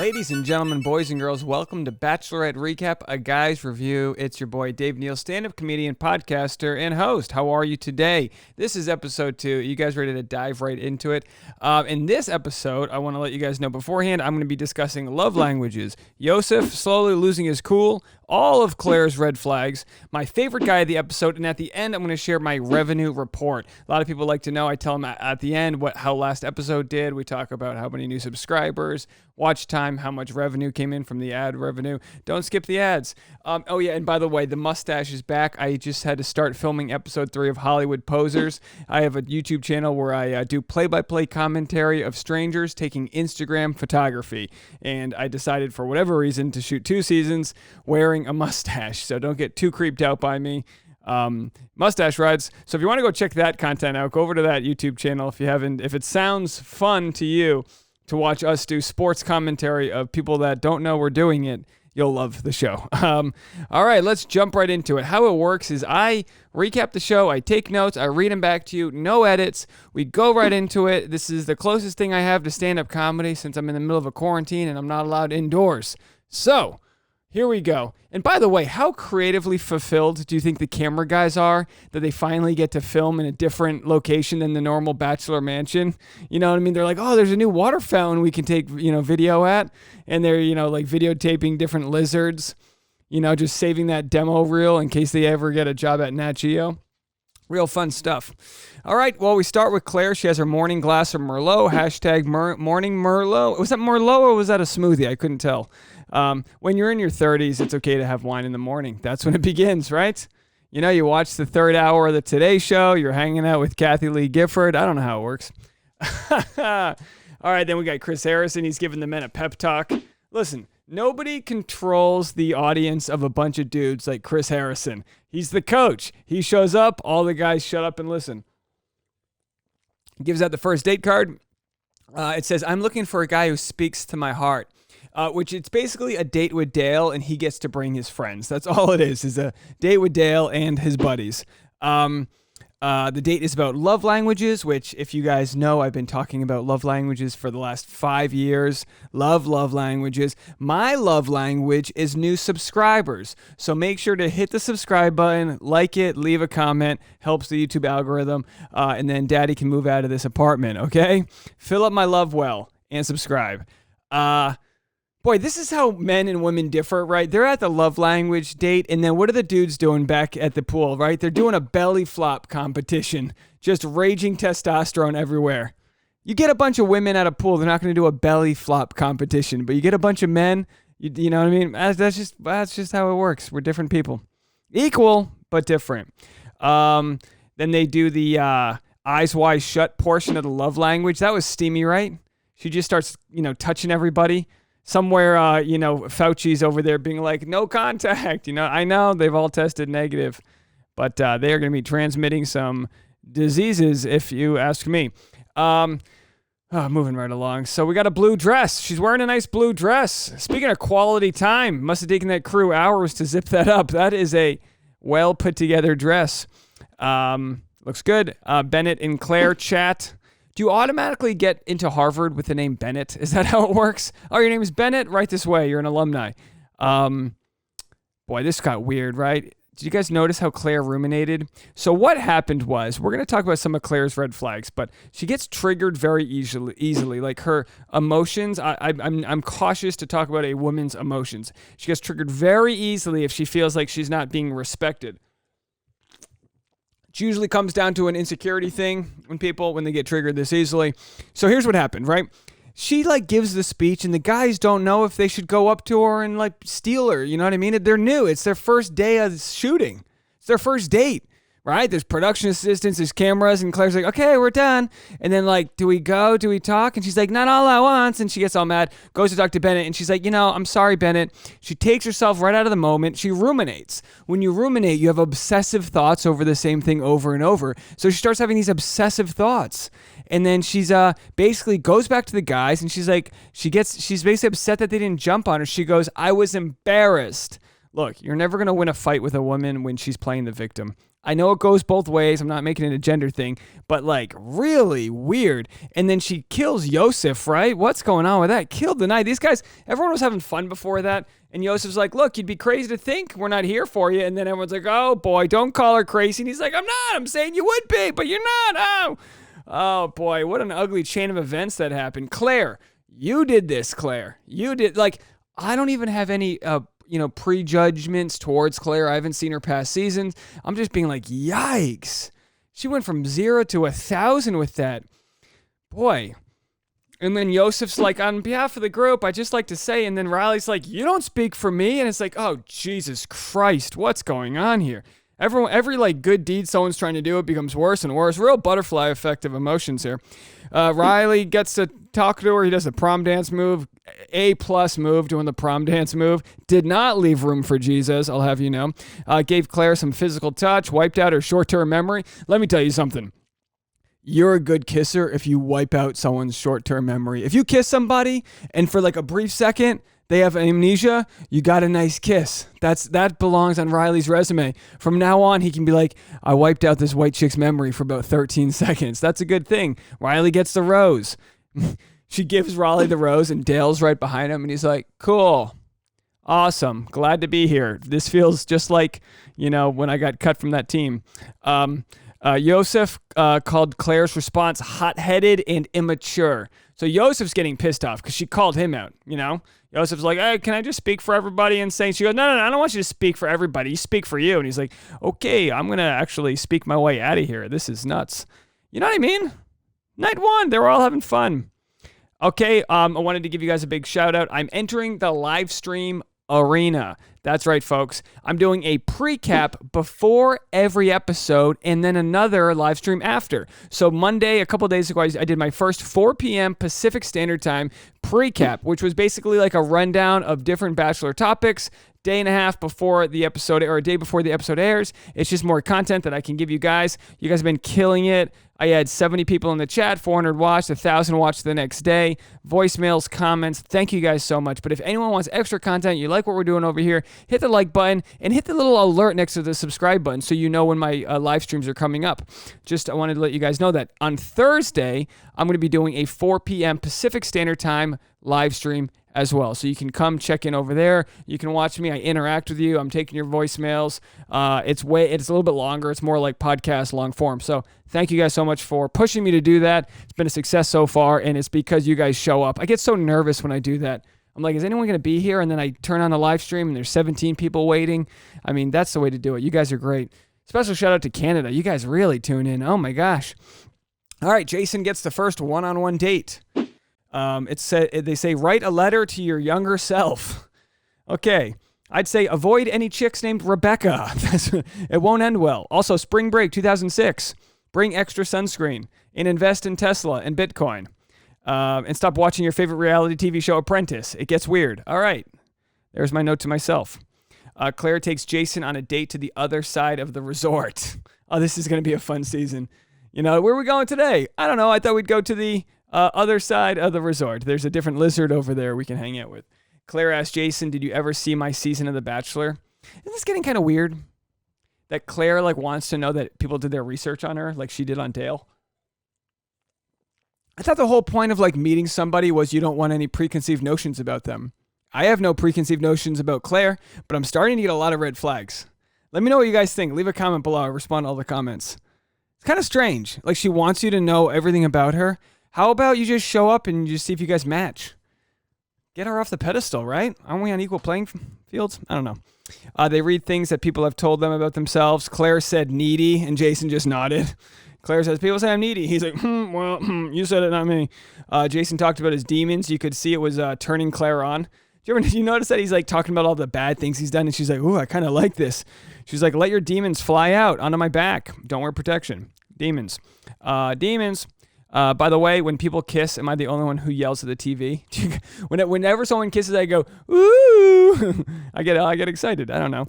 Ladies and gentlemen, boys and girls, welcome to Bachelorette Recap, a guy's review. It's your boy, Dave Neal, stand-up comedian, podcaster, and host. How are you today? This is episode 2. You guys ready to dive right into it? In this episode, I want to let you guys know beforehand, I'm going to be discussing love languages. Yousef slowly losing his cool, all of Clare's red flags, my favorite guy of the episode, and at the end, I'm going to share my revenue report. A lot of people like to know. I tell them at the end how last episode did. We talk about how many new subscribers, watch time, how much revenue came in from the ad revenue. Don't skip the ads. Oh yeah, and by the way, the mustache is back. I just had to start filming episode 3 of Hollywood Posers. I have a YouTube channel where I do play-by-play commentary of strangers taking Instagram photography, and I decided for whatever reason to shoot 2 seasons wearing a mustache, so don't get too creeped out by me. Mustache rides. So if you want to go check that content out, go over to that YouTube channel if you haven't. If it sounds fun to you to watch us do sports commentary of people that don't know we're doing it, you'll love the show. All right, let's jump right into it. How it works is I recap the show, I take notes, I read them back to you, no edits. We go right into it. This is the closest thing I have to stand-up comedy since I'm in the middle of a quarantine and I'm not allowed indoors. So here we go. And by the way, how creatively fulfilled do you think the camera guys are that they finally get to film in a different location than the normal bachelor mansion? You know what I mean? They're like, oh, there's a new water fountain we can take, video at. And they're, like videotaping different lizards, just saving that demo reel in case they ever get a job at Nat Geo. Real fun stuff. All right, well, we start with Clare. She has her morning glass of Merlot, hashtag morning Merlot. Was that Merlot or was that a smoothie? I couldn't tell. When you're in your 30s, it's okay to have wine in the morning. That's when it begins, right? You watch the 3rd hour of the Today Show. You're hanging out with Kathy Lee Gifford. I don't know how it works. All right, then we got Chris Harrison. He's giving the men a pep talk. Listen, nobody controls the audience of a bunch of dudes like Chris Harrison. He's the coach. He shows up. All the guys shut up and listen. He gives out the first date card. It says, I'm looking for a guy who speaks to my heart. Which it's basically a date with Dale, and he gets to bring his friends. That's all it is a date with Dale and his buddies. The date is about love languages, which, if you guys know, I've been talking about love languages for the last 5 years. Love languages. My love language is new subscribers. So make sure to hit the subscribe button, like it, leave a comment, helps the YouTube algorithm, and then Daddy can move out of this apartment, okay? Fill up my love well and subscribe. Boy, this is how men and women differ, right? They're at the love language date, and then what are the dudes doing back at the pool, right? They're doing a belly flop competition, just raging testosterone everywhere. You get a bunch of women at a pool, they're not going to do a belly flop competition, but you get a bunch of men, you know what I mean? That's just how it works. We're different people. Equal, but different. Then they do the eyes wide shut portion of the love language. That was steamy, right? She just starts, touching everybody. Somewhere, Fauci's over there being like, no contact. I know they've all tested negative, but they are going to be transmitting some diseases, if you ask me. Moving right along. So we got a blue dress. She's wearing a nice blue dress. Speaking of quality time, must have taken that crew hours to zip that up. That is a well put together dress. Looks good. Bennett and Clare chat. Do you automatically get into Harvard with the name Bennett? Is that how it works? Oh, your name is Bennett? Right this way. You're an alumni. Boy, this got weird, right? Did you guys notice how Clare ruminated? So what happened was, we're going to talk about some of Clare's red flags, but she gets triggered very easily. Like her emotions, I'm cautious to talk about a woman's emotions. She gets triggered very easily if she feels like she's not being respected. It usually comes down to an insecurity thing when they get triggered this easily. So here's what happened, right? She gives the speech and the guys don't know if they should go up to her and steal her. You know what I mean? They're new. It's their first day of shooting. It's their first date, right? There's production assistants, there's cameras, and Claire's like, okay, we're done. And then do we go? Do we talk? And she's like, not all at once. And she gets all mad, goes to talk to Bennett, and she's like, I'm sorry, Bennett. She takes herself right out of the moment. She ruminates. When you ruminate, you have obsessive thoughts over the same thing over and over. So she starts having these obsessive thoughts. And then she's basically goes back to the guys, and she's basically upset that they didn't jump on her. She goes, I was embarrassed. Look, you're never going to win a fight with a woman when she's playing the victim. I know it goes both ways. I'm not making it a gender thing, but like really weird. And then she kills Yousef, right? What's going on with that? Killed the night. These guys, everyone was having fun before that. And Yousef's like, look, you'd be crazy to think we're not here for you. And then everyone's like, oh boy, don't call her crazy. And he's like, I'm not. I'm saying you would be, but you're not. Oh boy, what an ugly chain of events that happened. Clare, you did this, Clare. You did. Like, I don't even have any, prejudgments towards Clare. I haven't seen her past seasons. I'm just being like, yikes. She went from 0 to 1,000 with that. Boy. And then Yousef's like, on behalf of the group, I just like to say, and then Riley's like, you don't speak for me. And it's like, oh, Jesus Christ, what's going on here? Every like good deed someone's trying to do, it becomes worse and worse. Real butterfly effect of emotions here. Riley gets to talk to her. He does the prom dance move. A+ move, doing the prom dance move. Did not leave room for Jesus, I'll have you know. Gave Clare some physical touch, wiped out her short-term memory. Let me tell you something. You're a good kisser if you wipe out someone's short-term memory. If you kiss somebody and for like a brief second they have amnesia, you got a nice kiss. That belongs on Riley's resume. From now on, he can be like, I wiped out this white chick's memory for about 13 seconds. That's a good thing. Riley gets the rose. She gives Riley the rose and Dale's right behind him and he's like, cool. Awesome. Glad to be here. This feels just like, when I got cut from that team. Yousef called Clare's response hot-headed and immature. So Yousef's getting pissed off because she called him out, Yousef's like, hey, can I just speak for everybody? And saying, she goes, no, I don't want you to speak for everybody. You speak for you. And he's like, okay, I'm going to actually speak my way out of here. This is nuts. You know what I mean? Night 1, they were all having fun. Okay, I wanted to give you guys a big shout out. I'm entering the Livestream Arena. That's right, folks. I'm doing a pre-cap before every episode and then another live stream after. So Monday, a couple days ago, I did my first 4 p.m. Pacific Standard Time pre-cap, which was basically like a rundown of different Bachelor topics, day and a half before the episode, or a day before the episode airs. It's just more content that I can give you guys. You guys have been killing it. I had 70 people in the chat, 400 watched, 1,000 watched the next day. Voicemails, comments. Thank you guys so much. But if anyone wants extra content, you like what we're doing over here, hit the like button and hit the little alert next to the subscribe button so you know when my live streams are coming up. I wanted to let you guys know that on Thursday, I'm going to be doing a 4 p.m. Pacific Standard Time live stream as well. So you can come check in over there. You can watch me. I interact with you. I'm taking your voicemails. It's a little bit longer. It's more like podcast long form. So thank you guys so much for pushing me to do that. It's been a success so far, and it's because you guys show up. I get so nervous when I do that. I'm like, is anyone going to be here? And then I turn on the live stream and there's 17 people waiting. I mean, that's the way to do it. You guys are great. Special shout out to Canada. You guys really tune in. Oh my gosh. All right, Jason gets the first one-on-one date. They say, write a letter to your younger self. Okay. I'd say avoid any chicks named Rebecca. It won't end well. Also, spring break 2006. Bring extra sunscreen and invest in Tesla and Bitcoin. And stop watching your favorite reality TV show, Apprentice. It gets weird. All right. There's my note to myself. Clare takes Jason on a date to the other side of the resort. Oh, this is going to be a fun season. Where are we going today? I don't know. I thought we'd go to the other side of the resort. There's a different lizard over there we can hang out with. Clare asked Jason, did you ever see my season of The Bachelor? Isn't this getting kind of weird? That Clare wants to know that people did their research on her like she did on Dale? I thought the whole point of meeting somebody was you don't want any preconceived notions about them. I have no preconceived notions about Clare, but I'm starting to get a lot of red flags. Let me know what you guys think. Leave a comment below. I'll respond to all the comments. It's kind of strange. She wants you to know everything about her. How about you just show up and just see if you guys match? Get her off the pedestal, right? Aren't we on equal playing fields? I don't know. They read things that people have told them about themselves. Clare said needy, and Jason just nodded. Clare says, people say I'm needy. He's like, you said it, not me. Jason talked about his demons. You could see it was turning Clare on. Did you notice that he's talking about all the bad things he's done? And she's like, ooh, I kind of like this. She's like, let your demons fly out onto my back. Don't wear protection. Demons. Demons. By the way, when people kiss, am I the only one who yells at the TV? Whenever someone kisses, I go, ooh. I get excited. I don't know.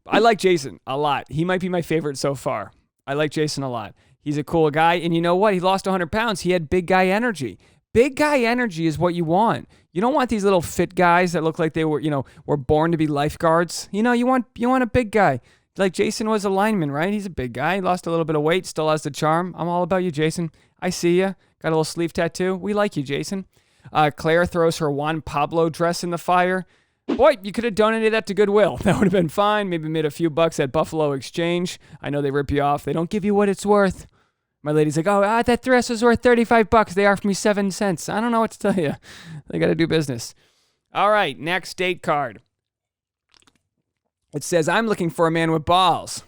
I like Jason a lot. He might be my favorite so far. I like Jason a lot. He's a cool guy. And you know what? He lost 100 pounds. He had big guy energy. Big guy energy is what you want. You don't want these little fit guys that look like they were born to be lifeguards. You want a big guy. Like, Jason was a lineman, right? He's a big guy. He lost a little bit of weight, still has the charm. I'm all about you, Jason. I see you. Got a little sleeve tattoo. We like you, Jason. Claire throws her Juan Pablo dress in the fire. Boy, you could have donated that to Goodwill. That would have been fine. Maybe made a few bucks at Buffalo Exchange. I know they rip you off. They don't give you what it's worth. My lady's like, that dress was worth $35. They offered me 7 cents. I don't know what to tell you. They got to do business. All right, next date card. It says, I'm looking for a man with balls.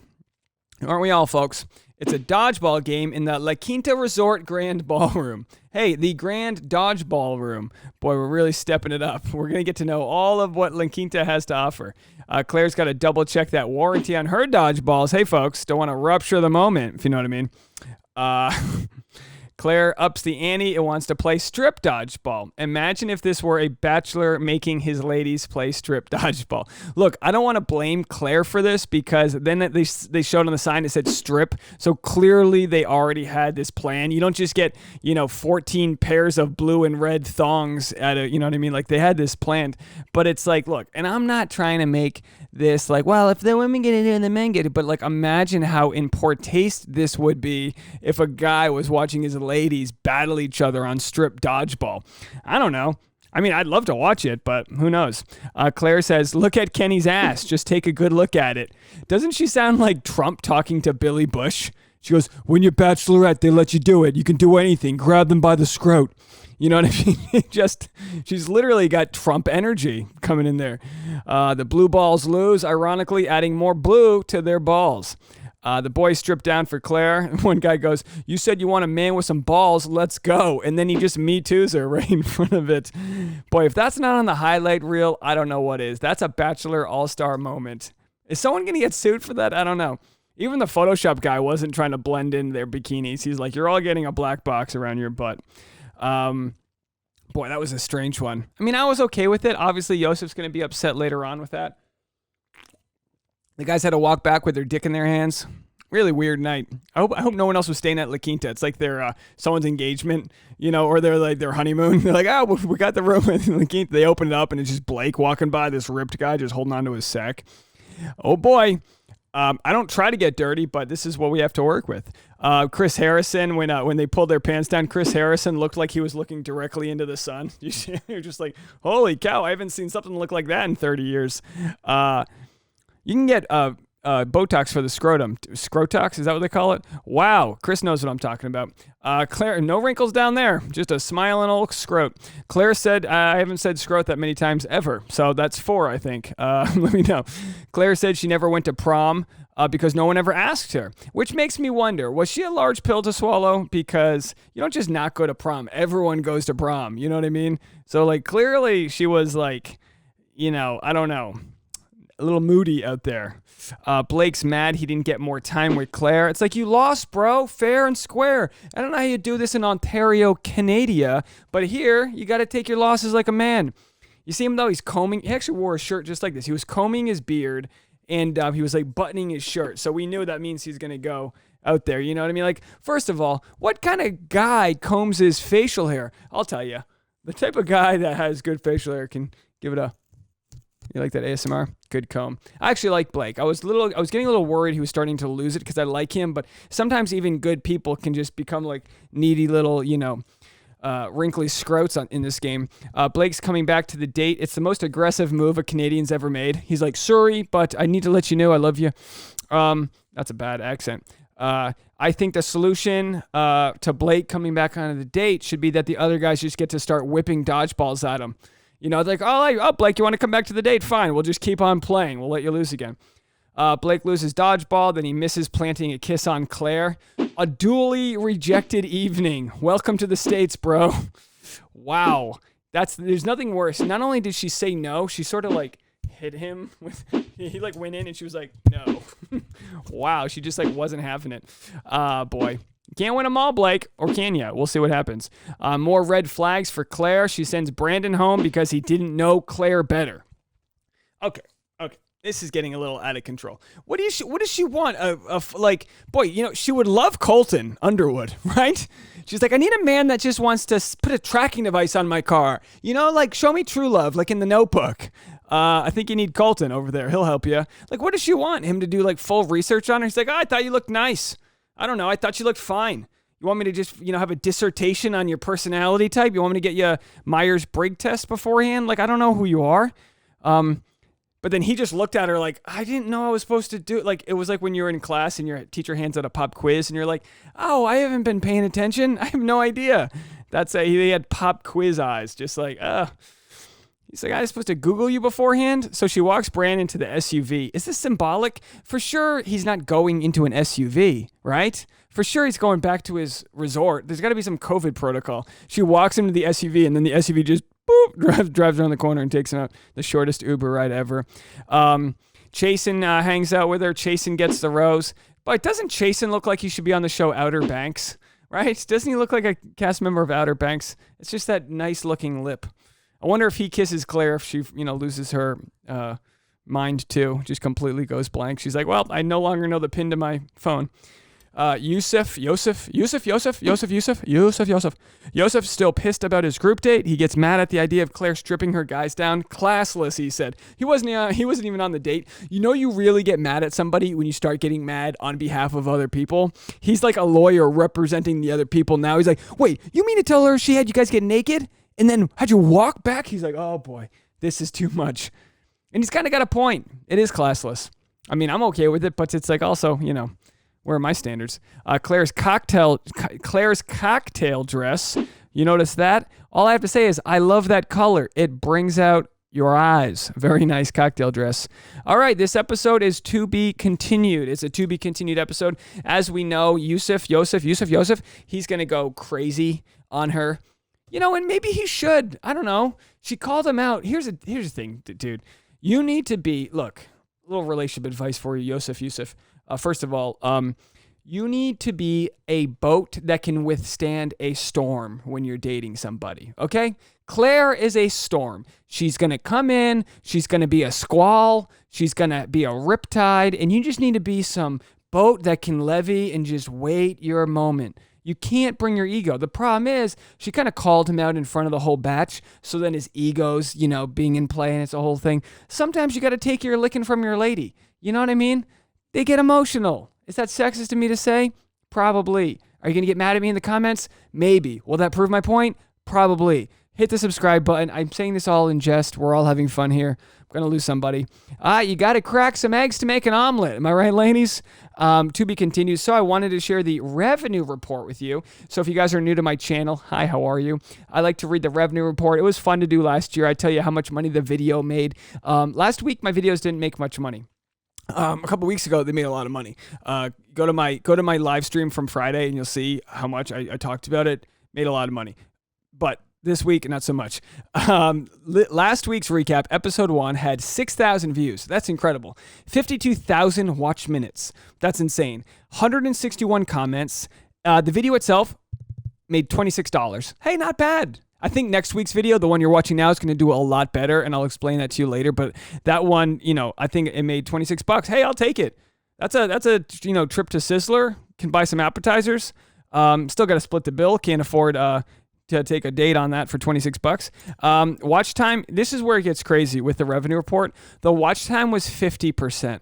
Aren't we all, folks? It's a dodgeball game in the La Quinta Resort Grand Ballroom. Hey, the Grand Dodgeball Room. Boy, we're really stepping it up. We're going to get to know all of what La Quinta has to offer. Claire's got to double check that warranty on her dodgeballs. Hey, folks, don't want to rupture the moment, if you know what I mean. Claire ups the ante and wants to play strip dodgeball. Imagine if this were a bachelor making his ladies play strip dodgeball. Look, I don't want to blame Claire for this because then they showed on the sign it said strip. So clearly they already had this plan. You don't just get, 14 pairs of blue and red thongs at a, you know what I mean? Like, they had this planned. But it's like, look, and I'm not trying to make this like, well, if the women get it and the men get it, but like, imagine how in poor taste this would be if a guy was watching his ladies battle each other on strip dodgeball. I don't know. I mean, I'd love to watch it, but who knows? Claire says, look at Kenny's ass. Just take a good look at it. Doesn't she sound like Trump talking to Billy Bush? She goes, when you're bachelorette, they let you do it. You can do anything. Grab them by the scrot. You know what I mean? She's literally got Trump energy coming in there. The blue balls lose, ironically adding more blue to their balls. The boys strip down for Claire. One guy goes, you said you want a man with some balls, let's go. And then he just Me Too's her right in front of it. Boy, if that's not on the highlight reel, I don't know what is. That's a Bachelor All-Star moment. Is someone going to get sued for that? I don't know. Even the Photoshop guy wasn't trying to blend in their bikinis. He's like, you're all getting a black box around your butt. Boy, that was a strange one. I mean, I was okay with it. Obviously, Yousef's going to be upset later on with that. The guys had to walk back with their dick in their hands. Really weird night. I hope no one else was staying at La Quinta. It's like their someone's engagement, or they're like their honeymoon. They're like, we got the room at La Quinta. They open it up and it's just Blake walking by, this ripped guy just holding onto his sack. Oh boy. I don't try to get dirty, but this is what we have to work with. Chris Harrison, when they pulled their pants down, Chris Harrison looked like he was looking directly into the sun. You're just like, holy cow, I haven't seen something look like that in 30 years. You can get Botox for the scrotum. Scrotox, is that what they call it? Wow, Chris knows what I'm talking about. Claire, no wrinkles down there, just a smiling old scrot. Claire said, I haven't said scrot that many times ever, so that's 4, I think. Let me know. Claire said she never went to prom because no one ever asked her, which makes me wonder, was she a large pill to swallow? Because you don't just not go to prom. Everyone goes to prom, you know what I mean? So, like, clearly she was like, I don't know, a little moody out there. Blake's mad he didn't get more time with Claire. It's like, you lost, bro. Fair and square. I don't know how you do this in Ontario, Canada, but here, you got to take your losses like a man. You see him, though? He's combing. He actually wore a shirt just like this. He was combing his beard, and he was, like, buttoning his shirt. So we knew that means he's going to go out there. You know what I mean? Like, first of all, what kind of guy combs his facial hair? I'll tell you. The type of guy that has good facial hair can give it a... You like that ASMR? Good comb. I actually like Blake. I was getting a little worried he was starting to lose it because I like him, but sometimes even good people can just become like needy little, wrinkly scrotes in this game. Blake's coming back to the date. It's the most aggressive move a Canadian's ever made. He's like, sorry, but I need to let you know I love you. That's a bad accent. I think the solution to Blake coming back onto the date should be that the other guys just get to start whipping dodgeballs at him. Like, Blake, you want to come back to the date? Fine, we'll just keep on playing. We'll let you lose again. Blake loses dodgeball, then he misses planting a kiss on Claire. A duly rejected evening. Welcome to the States, bro. Wow. There's nothing worse. Not only did she say no, she sort of like hit him with, he like went in and she was like, no. Wow, she just like wasn't having it. Boy. Can't win them all, Blake. Or can ya? We'll see what happens. More red flags for Claire. She sends Brandon home because he didn't know Claire better. Okay. This is getting a little out of control. What does she want? She would love Colton Underwood, right? She's like, I need a man that just wants to put a tracking device on my car. Like, show me true love, like in The Notebook. I think you need Colton over there. He'll help you. Like, what does she want? Him to do like full research on her? He's like, oh, I thought you looked nice. I don't know. I thought you looked fine. You want me to just, have a dissertation on your personality type? You want me to get you a Myers-Briggs test beforehand? Like, I don't know who you are. But then he just looked at her like, I didn't know I was supposed to do it. Like, it was like when you're in class and your teacher hands out a pop quiz and you're like, oh, I haven't been paying attention. I have no idea. He had pop quiz eyes. Just like, He's like, I was supposed to Google you beforehand? So she walks Brandon to the SUV. Is this symbolic? For sure, he's not going into an SUV, right? For sure, he's going back to his resort. There's got to be some COVID protocol. She walks him to the SUV, and then the SUV just drives around the corner and takes him out. The shortest Uber ride ever. Chasen hangs out with her. Chasen gets the rose. But doesn't Chasen look like he should be on the show Outer Banks, right? Doesn't he look like a cast member of Outer Banks? It's just that nice-looking lip. I wonder if he kisses Claire, if she, loses her mind too, just completely goes blank. She's like, well, I no longer know the pin to my phone. Yousef's still pissed about his group date. He gets mad at the idea of Claire stripping her guys down. Classless, he said. He wasn't even on the date. You really get mad at somebody when you start getting mad on behalf of other people. He's like a lawyer representing the other people now. He's like, wait, you mean to tell her she had you guys get naked? And then how'd you walk back? He's like, oh boy, this is too much. And he's kind of got a point. It is classless. I mean, I'm okay with it, but it's like also, where are my standards? Claire's cocktail dress. You notice that? All I have to say is I love that color. It brings out your eyes. Very nice cocktail dress. All right, this episode is to be continued. It's a to be continued episode. As we know, Yousef, he's going to go crazy on her. And maybe he should. I don't know. She called him out. Here's the thing, dude. You need to be, look, a little relationship advice for you, Yousef. First of all, you need to be a boat that can withstand a storm when you're dating somebody, okay? Claire is a storm. She's going to come in. She's going to be a squall. She's going to be a riptide. And you just need to be some boat that can levee and just wait your moment. You can't bring your ego. The problem is she kind of called him out in front of the whole batch. So then his ego's, being in play and it's a whole thing. Sometimes you got to take your licking from your lady. You know what I mean? They get emotional. Is that sexist of me to say? Probably. Are you going to get mad at me in the comments? Maybe. Will that prove my point? Probably. Hit the subscribe button. I'm saying this all in jest. We're all having fun here. I'm going to lose somebody. You got to crack some eggs to make an omelet. Am I right, ladies? To be continued. So I wanted to share the revenue report with you. So if you guys are new to my channel, hi, how are you? I like to read the revenue report. It was fun to do last year. I tell you how much money the video made. Last week, my videos didn't make much money. A couple weeks ago, they made a lot of money. Go to my live stream from Friday and you'll see how much I talked about it. Made a lot of money. But this week, not so much. Last week's recap, episode 1, had 6,000 views. That's incredible. 52,000 watch minutes. That's insane. 161 comments. The video itself made $26. Hey, not bad. I think next week's video, the one you're watching now, is going to do a lot better, and I'll explain that to you later. But that one, I think it made $26. Hey, I'll take it. That's a trip to Sizzler. Can buy some appetizers. Still got to split the bill. Can't afford to take a date on that for $26. Watch time. This is where it gets crazy with the revenue report. The watch time was 50%.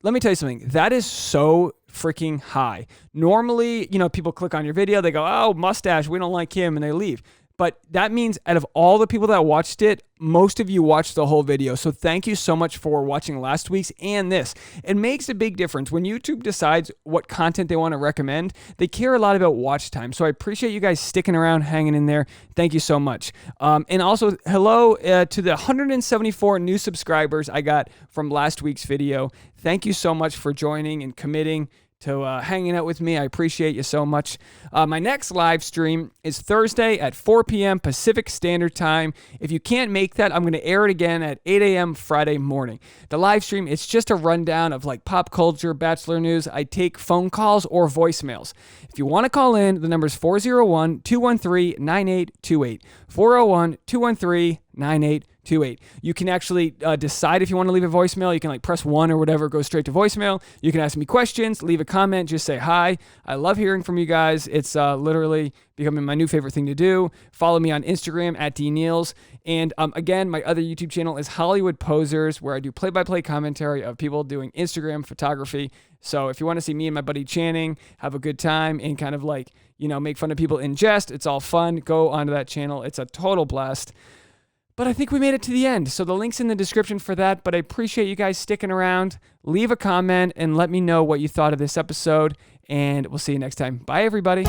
Let me tell you something. That is so freaking high. Normally, people click on your video. They go, oh, mustache. We don't like him. And they leave. But that means out of all the people that watched it, most of you watched the whole video. So thank you so much for watching last week's and this. It makes a big difference. When YouTube decides what content they want to recommend, they care a lot about watch time. So I appreciate you guys sticking around, hanging in there. Thank you so much. And also, hello to the 174 new subscribers I got from last week's video. Thank you so much for joining and committing to hanging out with me. I appreciate you so much. My next live stream is Thursday at 4 p.m. Pacific Standard Time. If you can't make that, I'm going to air it again at 8 a.m. Friday morning. The live stream, it's just a rundown of like pop culture, Bachelor news. I take phone calls or voicemails. If you want to call in, the number is 401-213-9828. 401-213-9828. 2828. You can actually decide if you want to leave a voicemail. You can like press 1 or whatever, go straight to voicemail. You can ask me questions, leave a comment, just say hi. I love hearing from you guys. It's literally becoming my new favorite thing to do. Follow me on Instagram at dneals. And again, my other YouTube channel is Hollywood Posers, where I do play-by-play commentary of people doing Instagram photography. So if you want to see me and my buddy Channing have a good time and kind of like, make fun of people in jest, it's all fun, go onto that channel. It's a total blast. But I think we made it to the end. So the link's in the description for that. But I appreciate you guys sticking around. Leave a comment and let me know what you thought of this episode. And we'll see you next time. Bye, everybody.